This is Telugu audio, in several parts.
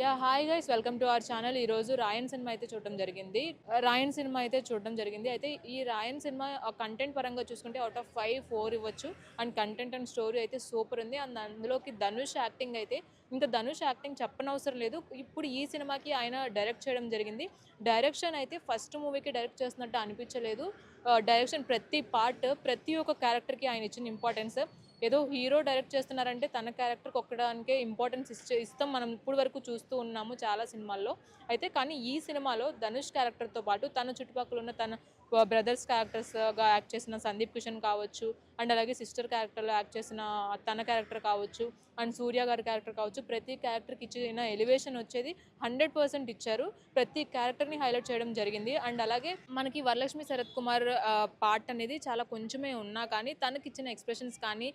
Hi guys, welcome to our channel. ఈరోజు రాయన్ సినిమా అయితే చూడడం జరిగింది. అయితే ఈ రాయన్ సినిమా కంటెంట్ పరంగా చూసుకుంటే అవుట్ ఆఫ్ 5 4 ఇవ్వచ్చు. అండ్ కంటెంట్ అండ్ స్టోరీ అయితే సూపర్ ఉంది. అండ్ అందులోకి ధనుష్ యాక్టింగ్ అయితే ఇంకా ధనుష్ యాక్టింగ్ చెప్పనవసరం లేదు. ఇప్పుడు ఈ సినిమాకి ఆయన డైరెక్ట్ చేయడం జరిగింది. డైరెక్షన్ అయితే ఫస్ట్ మూవీకి డైరెక్ట్ చేస్తున్నట్టు అనిపించలేదు. డైరెక్షన్ ప్రతి పార్ట్, ప్రతి ఒక్క క్యారెక్టర్కి ఆయన ఇచ్చిన ఇంపార్టెన్స్, ఏదో హీరో డైరెక్ట్ చేస్తున్నారంటే తన క్యారెక్టర్కి ఒక్కడానికే ఇంపార్టెన్స్ ఇస్తాం మనం ఇప్పుడు వరకు చూస్తూ ఉన్నాము చాలా సినిమాల్లో. అయితే కానీ ఈ సినిమాలో ధనుష్ క్యారెక్టర్తో పాటు తన చుట్టుపక్కల ఉన్న తన బ్రదర్స్ క్యారెక్టర్స్గా యాక్ట్ చేసిన సందీప్ కిషన్ కావచ్చు, అండ్ అలాగే సిస్టర్ క్యారెక్టర్లో యాక్ట్ చేసిన తన క్యారెక్టర్ కావచ్చు, అండ్ సూర్య గారి క్యారెక్టర్ కావచ్చు, ప్రతి క్యారెక్టర్కి ఇచ్చిన ఎలివేషన్ వచ్చేది 100% ఇచ్చారు. ప్రతి క్యారెక్టర్ని హైలైట్ చేయడం జరిగింది. అండ్ అలాగే మనకి వరలక్ష్మి శరత్ కుమార్ పార్ట్ అనేది చాలా కొంచెమే ఉన్నా కానీ తనకిచ్చిన ఎక్స్ప్రెషన్స్ కానీ,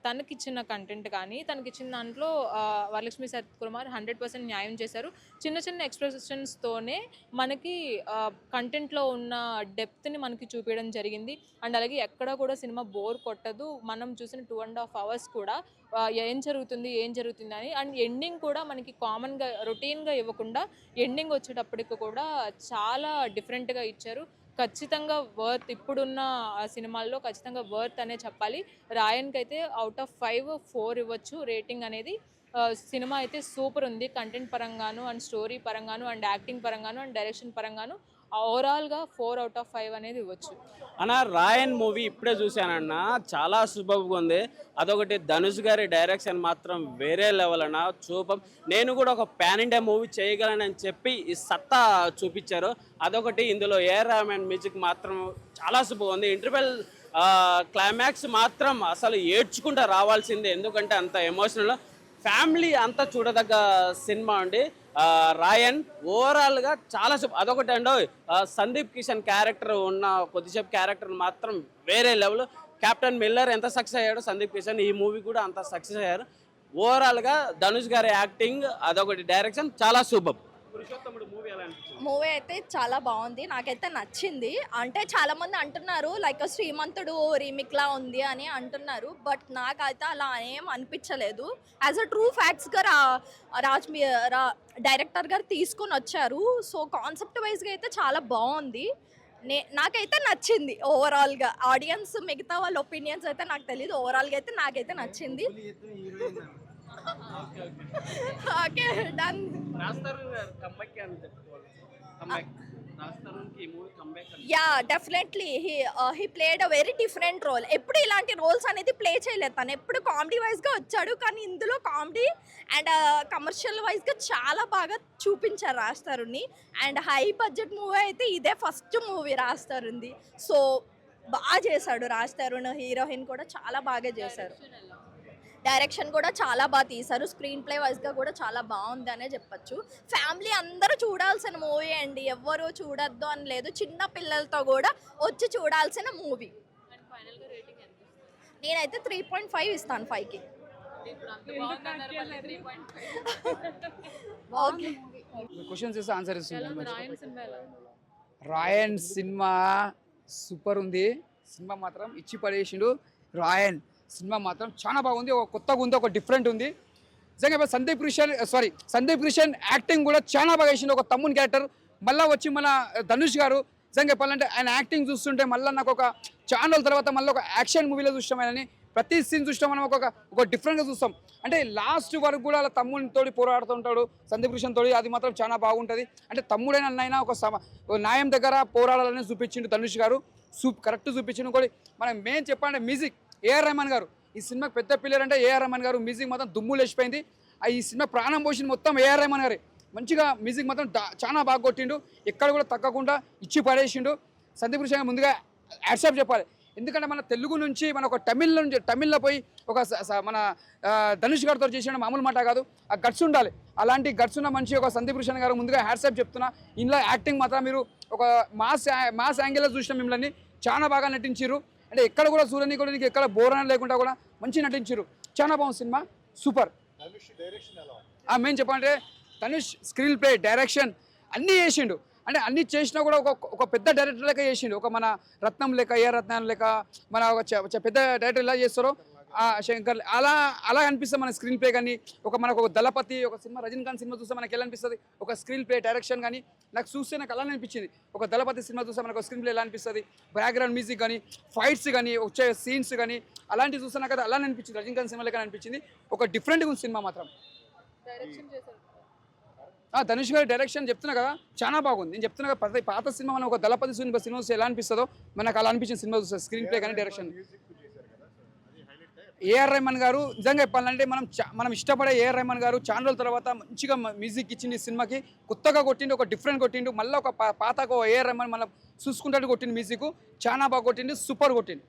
తనకిచ్చిన కంటెంట్ కానీ, తనకిచ్చిన దాంట్లో వరలక్ష్మి శరత్ కుమార్ 100% న్యాయం చేశారు. చిన్న చిన్న ఎక్స్ప్రెషన్స్తోనే మనకి కంటెంట్లో ఉన్న డెప్త్ని మనకి చూపించడం జరిగింది. అండ్ అలాగే ఎక్కడ కూడా సినిమా బోర్ కొట్టదు. మనం చూసిన 2.5 hours కూడా ఏం జరుగుతుంది అని. అండ్ ఎండింగ్ కూడా మనకి కామన్గా రొటీన్గా ఇవ్వకుండా ఎండింగ్ వచ్చేటప్పటికి కూడా చాలా డిఫరెంట్గా ఇచ్చారు. ఖచ్చితంగా వర్త్, ఇప్పుడున్న సినిమాల్లో ఖచ్చితంగా వర్త్ అనే చెప్పాలి. రాయన్కి అయితే అవుట్ ఆఫ్ 5 4 ఇవ్వచ్చు రేటింగ్ అనేది. సినిమా అయితే సూపర్ ఉంది. కంటెంట్ పరంగాను, అండ్ స్టోరీ పరంగాను, అండ్ యాక్టింగ్ పరంగాను, అండ్ డైరెక్షన్ పరంగాను ఓవరాల్గా 4 out of 5 అనేది ఇవ్వచ్చు. అన్న రాయన్ మూవీ ఇప్పుడే చూశానన్న, చాలా సూపర్గా ఉంది. అదొకటి ధనుష్ గారి డైరెక్షన్ మాత్రం వేరే లెవెల్ అన్న, సూపర్. నేను కూడా ఒక పాన్ ఇండియా మూవీ చేయగలనని చెప్పి ఈ సత్తా చూపించారు. అదొకటి. ఇందులో ఏఆర్ రెహమాన్ మ్యూజిక్ మాత్రం చాలా సూపర్ ఉంది. ఇంటర్వెల్ క్లైమాక్స్ మాత్రం అసలు ఏడ్చుకుంటూ రావాల్సిందే, ఎందుకంటే అంత ఎమోషనల్. ఫ్యామిలీ అంతా చూడదగ్గ సినిమా అండి రాయన్. ఓవరాల్గా చాలా అదొకటి అండి. సందీప్ కిషన్ క్యారెక్టర్ ఉన్న కొద్దిసేపు క్యారెక్టర్ మాత్రం వేరే లెవెల్. కెప్టెన్ మిల్లర్ ఎంత సక్సెస్ అయ్యాడో సందీప్ కిషన్ ఈ మూవీ కూడా అంత సక్సెస్ అయ్యారు. ఓవరాల్గా ధనుష్ గారి యాక్టింగ్, అదొకటి డైరెక్షన్ చాలా సూపర్. మూవీ అయితే చాలా బాగుంది, నాకైతే నచ్చింది. అంటే చాలా మంది అంటున్నారు లైక్ శ్రీమంతుడు రీమిక్ లా ఉంది అని అంటున్నారు, బట్ నాకైతే అలా ఏం అనిపించలేదు. యాజ్ అ ట్రూ ఫ్యాక్ట్స్గా డైరెక్టర్ గారు తీసుకొని వచ్చారు. సో కాన్సెప్ట్ వైజ్గా అయితే చాలా బాగుంది. నాకైతే నచ్చింది ఓవరాల్గా. ఆడియన్స్ మిగతా వాళ్ళ ఒపీనియన్స్ అయితే నాకు తెలియదు. ఓవరాల్గా అయితే నాకైతే నచ్చింది. Okay, done. Yeah, definitely he played a very different role. ఎప్పుడు ఇలాంటి రోల్స్ అనేది ప్లే చేయలేదు తను. ఎప్పుడు కామెడీ వైజ్గా వచ్చాడు, కానీ ఇందులో కామెడీ అండ్ కమర్షియల్ వైజ్గా చాలా బాగా చూపించారు రాజ్ తరుణ్ని. అండ్ హై బడ్జెట్ మూవీ అయితే ఇదే ఫస్ట్ మూవీ రాజ్ తరుణ్ది. సో బాగా చేశాడు రాజ్ తరుణ్. హీరోయిన్ కూడా చాలా బాగా చేశారు. డైరెక్షన్ కూడా చాలా బాగా తీశారు. స్క్రీన్ ప్లే వైజ్గా కూడా చాలా బాగుంది అనే చెప్పచ్చు. ఫ్యామిలీ అందరూ చూడాల్సిన మూవీ అండి, ఎవ్వరూ చూడొద్దు అని లేదు. చిన్న పిల్లలతో కూడా వచ్చి చూడాల్సిన మూవీ. నేనైతే 3.5 ఇస్తాను 5కి. ఓకే, క్వశ్చన్స్ ఇస్తే ఆన్సర్ ఇస్తుంది. రాయన్ సినిమా సూపర్ ఉంది. సినిమా మాత్రం ఇచ్చి పడేసిండు. రాయన్ సినిమా మాత్రం చాలా బాగుంది. ఒక కొత్తగా ఉంది, ఒక డిఫరెంట్ ఉంది నిజంగా. సందీప్ కిషన్ యాక్టింగ్ కూడా చాలా బాగా వేసిండు. ఒక తమ్ముని క్యారెక్టర్ మళ్ళీ వచ్చి మన ధనుష్ గారు నిజంగా చెప్పాలంటే ఆయన యాక్టింగ్ చూస్తుంటే మళ్ళీ నాకు ఒక ఛానల్ తర్వాత మళ్ళీ ఒక యాక్షన్ మూవీలో చూస్తాం. ఆయనని ప్రతి సీన్ చూస్తాం మనం ఒక డిఫరెంట్గా చూస్తాం. అంటే లాస్ట్ వరకు కూడా అలా తమ్మునితో పోరాడుతుంటాడు సందీప్ కిషన్ తోడి. అది మాత్రం చాలా బాగుంటుంది. అంటే తమ్ముడైనా అన్నైనా ఒక న్యాయం దగ్గర పోరాడాలని చూపించిండు ధనుష్ గారు. కరెక్ట్ చూపించిండు. ఇంకోటి మనం మెయిన్ చెప్పాలంటే మ్యూజిక్, ఏఆర్ రెహమాన్ గారు ఈ సినిమాకి పెద్ద పిల్లర్ అంటే ఏఆర్ రెహమాన్ గారు. మ్యూజిక్ మొత్తం దుమ్ము లేచిపోయింది. ఈ సినిమా ప్రాణం పోసింది మొత్తం ఏఆర్ రెహమాన్ గారు. మంచిగా మ్యూజిక్ మొత్తం చాలా బాగా కొట్టిండు. ఎక్కడ కూడా తగ్గకుండా ఇచ్చి పడేసిండు. సందీప్ కిషన్ ముందుగా యాక్సెప్ట్ చెప్పాలి. ఎందుకంటే మన తెలుగు నుంచి మన ఒక తమిళ్లో పోయి ఒక మన ధనుష్ గారితో చేసిన మామూలు మాట కాదు. ఆ గట్స్ ఉండాలి. అలాంటి గట్స్ ఉన్న మంచి ఒక సందీప్ కిషన్ గారు ముందుగా హ్యాట్సాప్ చెప్తున్నా. ఇందులో యాక్టింగ్ మాత్రం మీరు ఒక మాస్ యాంగిల్లో చూసిన మిమ్మల్ని చాలా బాగా నటించారు. అంటే ఎక్కడ కూడా సూర్యని కూడా నీకు ఎక్కడ బోర్ అని లేకుండా కూడా మంచి నటించారు. చాలా బాగుంది సినిమా, సూపర్. మేము చెప్పాలంటే ధనుష్ స్క్రీన్ ప్లే, డైరెక్షన్ అన్నీ చేసిండు. అంటే అన్ని చేసినా కూడా ఒక పెద్ద డైరెక్టర్ లెక్క చేసిండు. ఒక మన రత్నం లెక్క, ఏఆర్ రత్నం లెక్క మన ఒక పెద్ద డైరెక్టర్ ఎలా చేస్తారో శంకర్ అలా అలా అనిపిస్తుంది మన స్క్రీన్ ప్లే కానీ మనకు ఒక దళపతి ఒక సినిమా రజనీకాంత్ సినిమా చూస్తే మనకి ఎలా అనిపిస్తుంది ఒక స్క్రీన్ ప్లే డైరెక్షన్ కానీ నాకు చూస్తే నాకు అలానే అనిపించింది ఒక దళపతి సినిమా చూస్తే మనకు స్క్రీన్ ప్లే ఎలా అనిపిస్తుంది బ్యాక్గ్రౌండ్ మ్యూజిక్ కానీ ఫైట్స్ కానీ వచ్చే సీన్స్ కానీ అలాంటివి చూస్తే నాకు అది అలానే అనిపించింది రజనీకాంత్ సినిమా లెక్క అనిపించింది ఒక డిఫరెంట్గా ఉంది సినిమా మాత్రం డైరెక్షన్ చేశారు ధనుష్ గారి డైరెక్షన్ చెప్తున్నా కదా చాలా బాగుంది నేను చెప్తున్నా కదా పాత సినిమా మనం ఒక దళపతి సినిమా చూస్తే ఎలా అనిపిస్తుందో మనకు అలా అనిపించింది సినిమా చూస్తే స్క్రీన్ ప్లే కానీ డైరెక్షన్ ఏఆర్ రెహమాన్ గారు నిజంగా చెప్పాలంటే మనం ఇష్టపడే ఏఆర్ రెహమాన్ గారు చాలా రోజుల తర్వాత మంచిగా మ్యూజిక్ ఇచ్చింది సినిమాకి కొత్తగా కొట్టిండు ఒక డిఫరెంట్ కొట్టిండు మళ్ళీ ఒక పాతకు ఏఆర్ రెహమాన్ మళ్ళీ చూసుకుంటాడు కొట్టిండు మ్యూజిక్ చాలా బాగా కొట్టిండు సూపర్ కొట్టిండు